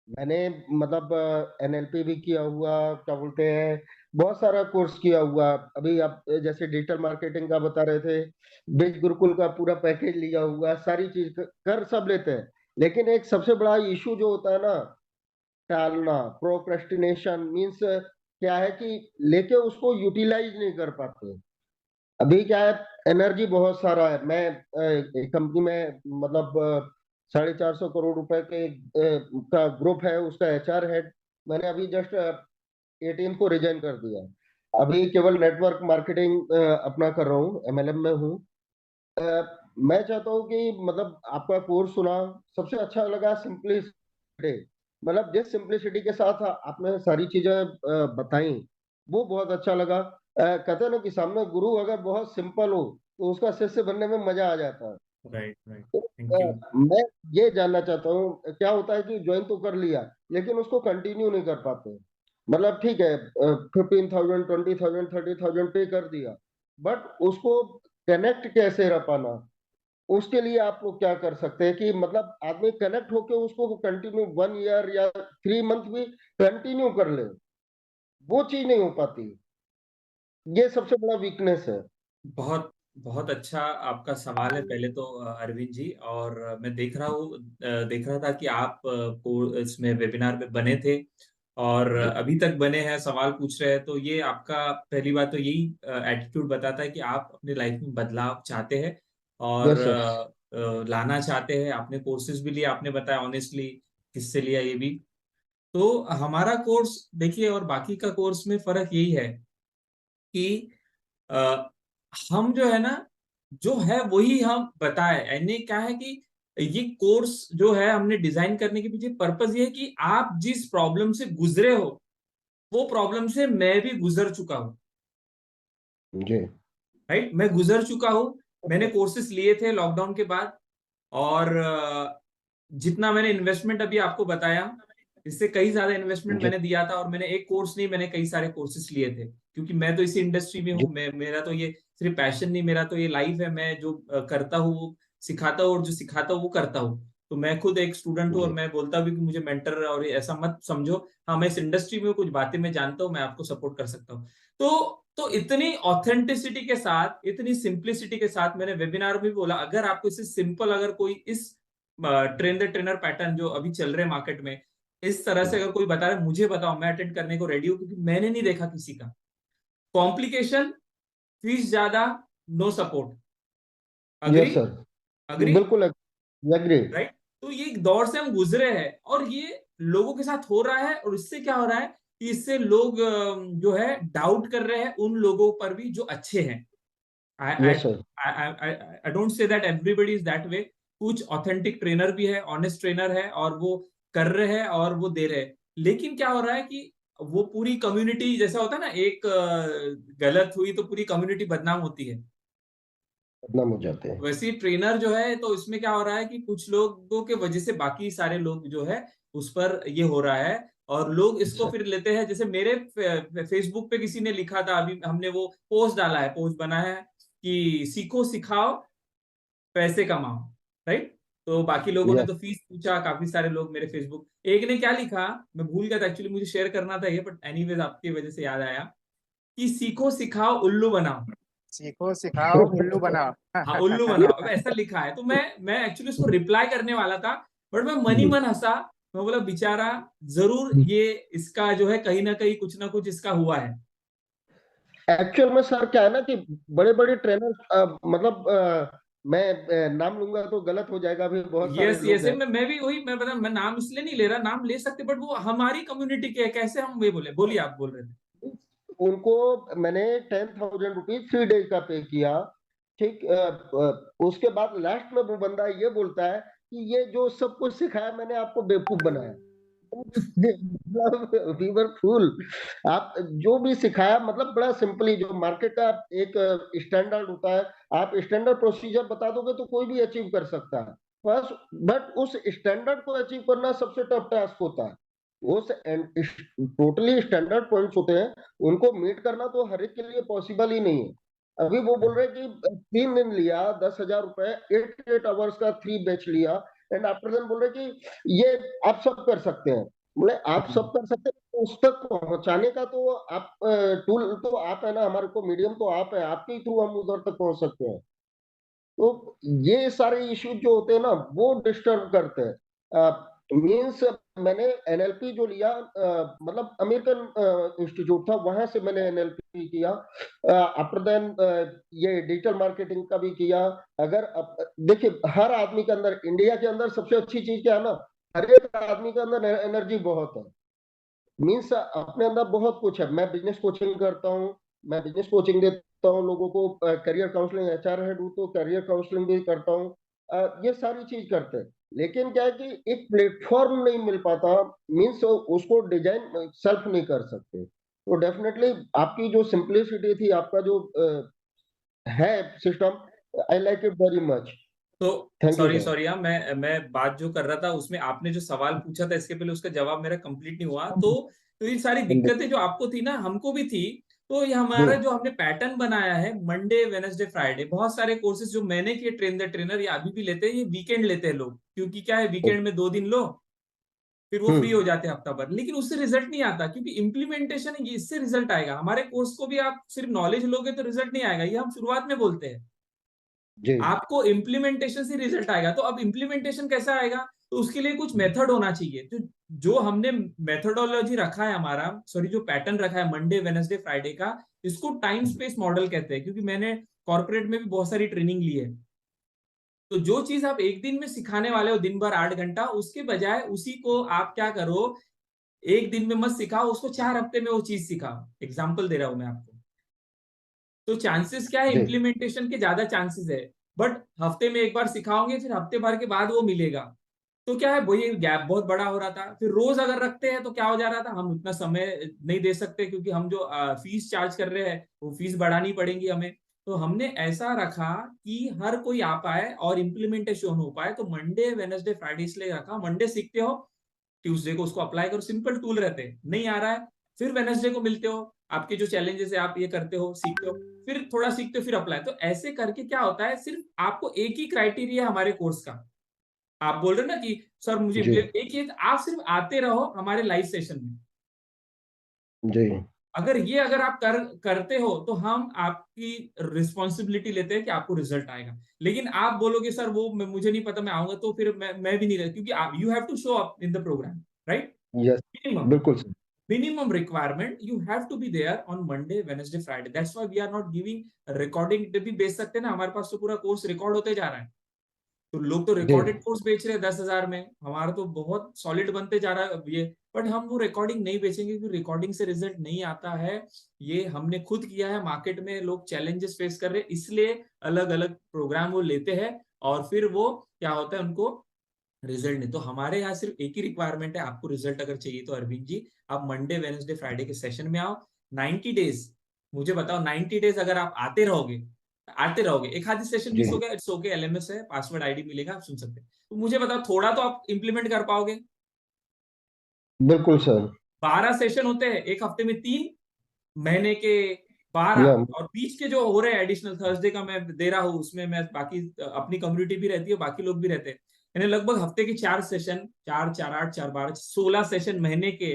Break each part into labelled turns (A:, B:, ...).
A: मैंने मतलब एनएलपी भी किया हुआ, क्या बोलते हैं, बहुत सारा कोर्स किया हुआ। अभी आप जैसे डिजिटल मार्केटिंग का बता रहे थे, बिज गुरुकुल का पूरा पैकेज लिया हुआ, सारी चीज कर सब लेते हैं। लेकिन एक सबसे बड़ा इशू जो होता है ना, टालना, प्रोक्रेस्टिनेशन मीन्स क्या है कि लेके उसको यूटिलाइज नहीं कर पाते। अभी क्या है, एनर्जी बहुत सारा है। मैं एक कंपनी में मतलब 450 करोड़ रुपए के का ग्रुप है, उसका एचआर हेड। मैंने अभी जस्ट 18 को रिजाइन कर दिया। अभी केवल नेटवर्क मार्केटिंग अपना कर रहा हूँ, एमएलएम में हूँ। अ, मैं चाहता हूँ कि मतलब आपका कोर्स सुना, सबसे अच्छा लगा सिंपलिसिटी। मतलब जिस सिंपलिसिटी के साथ आपने सारी चीजें बताई, वो बहुत अच्छा लगा। कहते हैं ना कि सामने गुरु अगर बहुत सिंपल हो तो उसका शिष्य बनने में मजा आ जाता है।
B: Right, right.
A: तो
B: थैंक यू।
A: मैं ये जानना चाहता हूँ, क्या होता है कि ज्वाइन तो कर लिया लेकिन उसको कंटिन्यू नहीं कर पाते। मतलब ठीक है, 15,000, 20,000, 30,000 पे कर दिया, बट उसको कनेक्ट कैसे रह पाना, उसके लिए आप लोग क्या कर सकते हैं कि मतलब आदमी कनेक्ट होके उसको कंटिन्यू 1 ईयर या 3 मंथ भी कंटिन्यू कर ले, वो चीज नहीं हो पाती। ये सबसे बड़ा वीकनेस है।
B: बहुत बहुत अच्छा आपका सवाल है पहले तो, अरविंद जी। और मैं देख रहा हूँ, देख रहा था कि आप को इसमें वेबिनार में बने थे और
A: जी।
B: अभी तक बने हैं, सवाल पूछ रहे हैं। तो ये आपका पहली बात तो यही एटीट्यूड बताता है कि आप अपनी लाइफ में बदलाव चाहते हैं और
A: यस सर।
B: लाना चाहते हैं। आपने कोर्सेज भी लिया, आपने बताया ऑनेस्टली किससे लिया ये भी। तो हमारा कोर्स देखिए और बाकी का कोर्स में फर्क यही है कि अ, हम जो है ना, जो है वही हम बताए। यानी क्या है कि ये कोर्स जो है हमने डिजाइन करने के पीछे पर्पस ये है कि आप जिस प्रॉब्लम से गुजरे हो वो प्रॉब्लम से मैं भी गुजर चुका हूं।
A: जी।
B: राइट, मैं गुजर चुका हूं। मैंने कोर्सेस लिए थे लॉकडाउन के बाद और जितना मैंने इन्वेस्टमेंट अभी आपको बताया, इससे कई ज्यादा इन्वेस्टमेंट
A: जी।
B: मैंने दिया था। और मैंने एक कोर्स नहीं, मैंने कई सारे कोर्सेस लिए थे क्योंकि मैं तो इसी इंडस्ट्री में
A: जी।
B: हूँ। मेरा तो ये सिर्फ पैशन नहीं, मेरा तो ये लाइफ है। मैं जो करता हूँ वो सिखाता हूँ और जो सिखाता हूँ वो करता हूँ। तो मैं खुद एक स्टूडेंट हूँ और
A: जी।
B: मैं बोलता भी कि मुझे मेंटर और ये ऐसा मत समझो। हाँ, मैं इस इंडस्ट्री में कुछ बातें मैं जानता हूँ, मैं आपको सपोर्ट कर सकता हूँ। तो इतनी ऑथेंटिसिटी के साथ, इतनी सिंप्लिसिटी के साथ मैंने वेबिनार में बोला, अगर आपको इसे सिंपल, अगर कोई इस ट्रेन द ट्रेनर पैटर्न जो अभी चल रहे हैं मार्केट में, इस तरह से अगर कोई बता रहा है, मुझे बताओ, मैं अटेंड करने को रेडी हूँ क्योंकि मैंने नहीं देखा किसी का। कॉम्प्लिकेशन, फीस ज्यादा, no support. Agree?
A: Yes sir.
B: Agree?
A: बिल्कुल एग्री।
B: राइट। तो ये एक दौर से हम गुजरे हैं और ये लोगों के साथ हो रहा है। और इससे क्या हो रहा है कि इससे लोग जो है डाउट कर रहे हैं उन लोगों पर भी जो अच्छे हैं। I I
A: yes sir.
B: I don't say that everybody is that way। कुछ ऑथेंटिक ट्रेनर भी है, ऑनेस्ट ट्रेनर है और वो कर रहे हैं और वो दे रहे हैं। लेकिन क्या हो रहा है कि वो पूरी कम्युनिटी, जैसा होता है ना, एक गलत हुई तो पूरी कम्युनिटी बदनाम होती है।
A: बदनाम हो जाते हैं।
B: वैसे ट्रेनर जो है, तो इसमें क्या हो रहा है कि कुछ लोगों के वजह से बाकी सारे लोग जो है उस पर ये हो रहा है। और लोग इसको
A: अच्छा।
B: फिर लेते हैं। जैसे मेरे फेसबुक पे किसी ने लिखा था, अभी हमने वो पोस्ट डाला है, पोस्ट बना है कि सीखो सिखाओ पैसे कमाओ। राइट। तो बाकी लोगों ने
A: यस।
B: तो फीस पूछा, काफी सारे लोग मेरे फेसबुक। एक ने क्या लिखा, मैं भूल गया था एक्चुअली, मुझे शेयर करना था ये, बट एनीवेज आपकी वजह से याद आया कि सीखो सिखाओ उल्लू बनाओ।
C: सीखो सिखाओ उल्लू बनाओ।
B: हाँ, उल्लू बनाओ, अब ऐसा लिखा है। तो मैं एक्चुअली उसको रिप्लाई करने वाला था, बट मैं मन ही मन हंसा। मैं बोला बेचारा, जरूर ये इसका जो है कहीं ना कहीं कुछ ना कुछ इसका हुआ है।
A: एक्चुअल में सर क्या है ना कि बड़े बड़े ट्रेनर, मतलब मैं नाम लूंगा तो गलत हो जाएगा, अभी बहुत सारे
B: यस,
A: लोग
B: यस।
A: हैं।
B: मैं भी वही मैं बता, मैं नाम इसलिए नहीं ले रहा, नाम ले सकते बट वो हमारी कम्युनिटी के है, कैसे हम वे बोले। बोलिए, आप बोल रहे थे।
A: उनको मैंने 10,000 रुपीज 3 डेज का पे किया। ठीक, उसके बाद लास्ट में वो बंदा ये बोलता है कि ये जो सब कुछ सिखाया मैंने आपको बेवकूफ बनाया। मतलब वी वर फूल। आप जो भी सिखाया मतलब बड़ा सिंपली, जो मार्केट का एक स्टैंडर्ड होता है, आप स्टैंडर्ड प्रोसीजर बता दोगे तो कोई भी अचीव कर सकता है। बस, बट उस स्टैंडर्ड को अचीव करना सबसे टफ टास्क होता है। उस टोटली स्टैंडर्ड पॉइंट्स होते हैं, उनको मीट करना तो हर एक के लिए पॉसिबल ही नहीं है। अभी वो बोल रहे हैं कि 3 दिन लिया, 10,000 रुपए, 8 8 आवर्स का 3 बैच लिया, एंड आफ्टर देन बोल रहे हैं कि ये आप सब कर सकते हैं। मतलब आप सब कर सकते हैं, तो उस तक पहुंचाने का तो आप टूल तो आप है ना, हमारे को मीडियम तो आप है, आपके थ्रू हम उधर तक पहुंच सकते हैं। तो ये सारे इश्यूज जो होते हैं ना, वो डिस्टर्ब करते हैं। मीन्स मैंने एनएलपी जो लिया, मतलब अमेरिकन इंस्टीट्यूट था, वहां से मैंने एनएलपी किया। आफ्टर देन ये डिजिटल मार्केटिंग का भी किया। अगर देखिए, हर आदमी के अंदर, इंडिया के अंदर सबसे अच्छी चीज क्या है ना, हर एक आदमी के अंदर एनर्जी बहुत है। मीन्स अपने अंदर बहुत कुछ है। मैं बिजनेस कोचिंग करता हूँ, मैं बिजनेस कोचिंग देता हूँ लोगों को, करियर काउंसलिंग, एचआर हेड हूँ तो करियर काउंसलिंग भी करता हूँ। ये सारी चीज करते हैं। लेकिन क्या है कि एक प्लेटफॉर्म नहीं मिल पाता। मीन्स उसको डिजाइन सेल्फ नहीं कर सकते। तो डेफिनेटली आपकी जो सिंप्लिसिटी थी, आपका जो है system, I like it very much.
B: तो
A: thank you
B: sorry
A: sir.
B: Sorry हाँ, मैं बात जो कर रहा था उसमें आपने जो सवाल पूछा था इसके पहले उसका जवाब मेरा कंप्लीट नहीं हुआ। तो ये सारी दिक्कतें जो आपको थी ना, हमको भी थी। तो ये
A: जी
B: हमारा जो हमने पैटर्न बनाया है, मंडे वेडनेसडे फ्राइडे, बहुत सारे कोर्सेज जो मैंने किए ट्रेन द ट्रेनर, ये अभी भी लेते हैं, ये वीकेंड लेते हैं लोग, क्योंकि क्या है, वीकेंड में 2 दिन लो, फिर वो फ्री हो
A: हम्म।
B: जाते हैं हफ्ता भर। लेकिन उससे रिजल्ट नहीं आता, क्योंकि इंप्लीमेंटेशन है, इससे रिजल्ट आएगा। हमारे कोर्स को भी आप सिर्फ नॉलेज लोगे तो रिजल्ट नहीं आएगा, ये हम शुरुआत में बोलते हैं।
A: जी
B: आपको इम्प्लीमेंटेशन से रिजल्ट आएगा। तो अब इम्प्लीमेंटेशन कैसा आएगा, तो उसके लिए कुछ मेथड होना चाहिए। तो जो हमने मेथोडोलॉजी रखा है हमारा, सॉरी जो पैटर्न रखा है मंडे वेडनेसडे फ्राइडे का, इसको टाइम स्पेस मॉडल कहते हैं, क्योंकि मैंने कॉर्पोरेट में भी बहुत सारी ट्रेनिंग ली है। तो जो चीज आप एक दिन में सिखाने वाले हो, दिन भर 8 घंटा, उसके बजाय उसी को आप क्या करो, एक दिन में मत सिखाओ उसको, 4 हफ्ते में वो चीज सिखाओ। एग्जाम्पल दे रहा हूं मैं आपको। तो चांसेस क्या है,
A: जी
B: इंप्लीमेंटेशन के ज्यादा चांसेस है। बट हफ्ते में एक बार सिखाओगे, फिर हफ्ते भर के बाद वो मिलेगा। तो क्या है, वही गैप बहुत बड़ा हो रहा था। फिर रोज अगर रखते हैं तो क्या हो जा रहा था, हम उतना समय नहीं दे सकते, क्योंकि हम जो फीस चार्ज कर रहे हैं वो फीस बढ़ानी पड़ेगी हमें। तो हमने ऐसा रखा कि हर कोई आ पाए और इम्प्लीमेंटेशन हो पाए। तो मंडे वेडनेसडे फ्राइडे इसलिए रखा, मंडे सीखते हो, ट्यूसडे को उसको अप्लाई करो, सिंपल टूल रहते हैं। नहीं आ रहा है, फिर वेडनेसडे को मिलते हो, आपके जो चैलेंजेस है आप ये करते हो, सीखते हो, फिर थोड़ा सीखते हो, फिर अप्लाई। तो ऐसे करके क्या होता है, सिर्फ आपको एक ही क्राइटेरिया हमारे कोर्स का, आप बोल रहे हो ना कि सर मुझे
A: जी
B: एक ही, आप सिर्फ आते रहो हमारे लाइव सेशन में।
A: जी
B: अगर आप करते हो तो हम आपकी रिस्पॉन्सिबिलिटी लेते हैं कि आपको रिजल्ट आएगा। लेकिन आप बोलोगे सर वो मुझे नहीं पता मैं आऊंगा, तो फिर मैं भी नहीं रह, क्योंकि you have to show up in the programme, right.
A: Yes,
B: minimum
A: बिल्कुल sir.
B: minimum requirement, you have to be there on Monday Wednesday Friday. That's why we are not giving recording भी बेच सकते हैं ना, हमारे पास तो पूरा कोर्स रिकॉर्ड होते जा रहा है। तो लोग तो
A: जी
B: रिकॉर्डेड कोर्स बेच रहे हैं 10,000 में, हमारा तो बहुत सॉलिड बनते जा रहा है ये। बट हम वो रिकॉर्डिंग नहीं बेचेंगे, क्योंकि रिकॉर्डिंग से रिजल्ट नहीं आता है। ये हमने खुद किया है, मार्केट में लोग चैलेंजेस फेस कर रहे हैं, इसलिए अलग अलग प्रोग्राम वो लेते हैं, और फिर वो क्या होता है, उनको रिजल्ट नहीं। तो हमारे यहाँ सिर्फ एक ही रिक्वायरमेंट है, आपको रिजल्ट अगर चाहिए तो अरविंद जी, आप मंडे वेडनेसडे फ्राइडे के सेशन में आओ। 90 डेज, मुझे बताओ, 90 डेज अगर आप आते रहोगे, एक आधी सेशन
A: जी
B: मिस हो गया, इट्स ओके, एलएमएस है, पासवर्ड आईडी मिलेगा, आप सुन सकते हैं। तो मुझे बताओ, थोड़ा तो आप इंप्लीमेंट कर पाओगे।
A: बिल्कुल सर।
B: 12 सेशन होते हैं एक हफ्ते में, 3 महीने के 12,
A: या
B: और बीच के जो हो रहे हैं एडिशनल, थर्सडे का मैं दे रहा हूँ, उसमें मैं बाकी अपनी कम्युनिटी भी रहती है, बाकी लोग भी रहते हैं। यानी लगभग हफ्ते के 4 सेशन, 4 4 8 4 12 16 सेशन महीने के,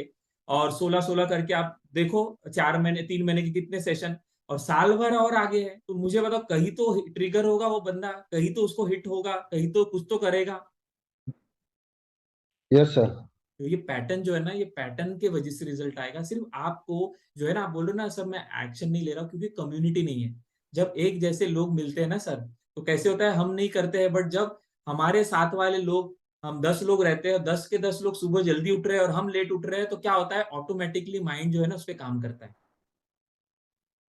B: और 16 16 करके आप देखो, 4 महीने 3 महीने के कितने सेशन, और साल भर और आगे है। तो मुझे बताओ, कहीं तो ट्रिगर होगा वो बंदा, कहीं तो उसको हिट होगा, कहीं तो कुछ तो करेगा।
A: Yes sir.
B: तो ये पैटर्न जो है ना, ये पैटर्न के वजह से रिजल्ट आएगा। सिर्फ आपको जो है ना, आप बोल रहे हो ना सर मैं एक्शन नहीं ले रहा हूँ, क्योंकि कम्युनिटी नहीं है। जब एक जैसे लोग मिलते हैं ना सर, तो कैसे होता है, हम नहीं करते हैं, बट जब हमारे साथ वाले लोग, हम 10 लोग रहते हैं, 10 के 10 लोग सुबह जल्दी उठ रहे हैं और हम लेट उठ रहे हैं, तो क्या होता है, ऑटोमेटिकली माइंड जो है ना उस पर काम करता है।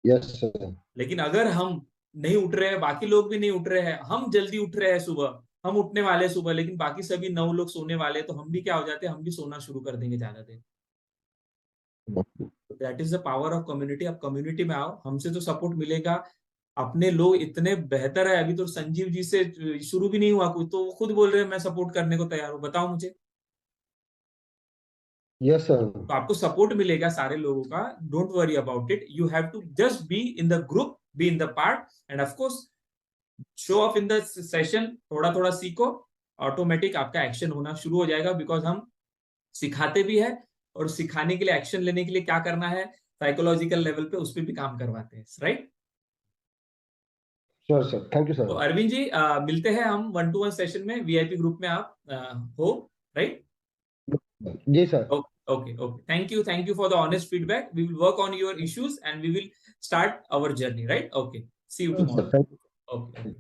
A: Yes sir.
B: लेकिन अगर हम नहीं उठ रहे हैं, बाकी लोग भी नहीं उठ रहे हैं, हम जल्दी उठ रहे हैं सुबह, हम उठने वाले हैं सुबह, लेकिन बाकी सभी 9 लोग सोने वाले हैं, तो हम भी क्या हो जाते हैं, हम भी सोना शुरू कर देंगे ज्यादा देर। That is the power of community. आप कम्युनिटी में आओ, हमसे तो सपोर्ट मिलेगा। अपने लोग इतने बेहतर है, अभी तो संजीव जी से शुरू भी नहीं हुआ कुछ, तो वो खुद बोल रहे हैं मैं सपोर्ट करने को तैयार हूँ, बताओ मुझे।
A: Yes sir.
B: तो आपको सपोर्ट मिलेगा सारे लोगों का, don't worry about it. You have to just be in the group, be in the part, and of course show off in the session, थोड़ा थोड़ा सीखो, ऑटोमेटिक आपका एक्शन होना शुरू हो जाएगा। बिकॉज हम सिखाते भी है और सिखाने के लिए एक्शन लेने के लिए क्या करना है साइकोलॉजिकल लेवल पे उस पर भी काम करवाते हैं, right?
A: Sure sir, thank you
B: तो
A: सर।
B: अरविंद जी मिलते हैं हम 1-to-1 सेशन में, वीआईपी ग्रुप में आप हो, राइट?
A: जी sir.
B: Okay. Thank you for the honest feedback. We will work on your issues and we will start our journey, right? Okay. See you tomorrow.
A: Thank you.
B: Okay.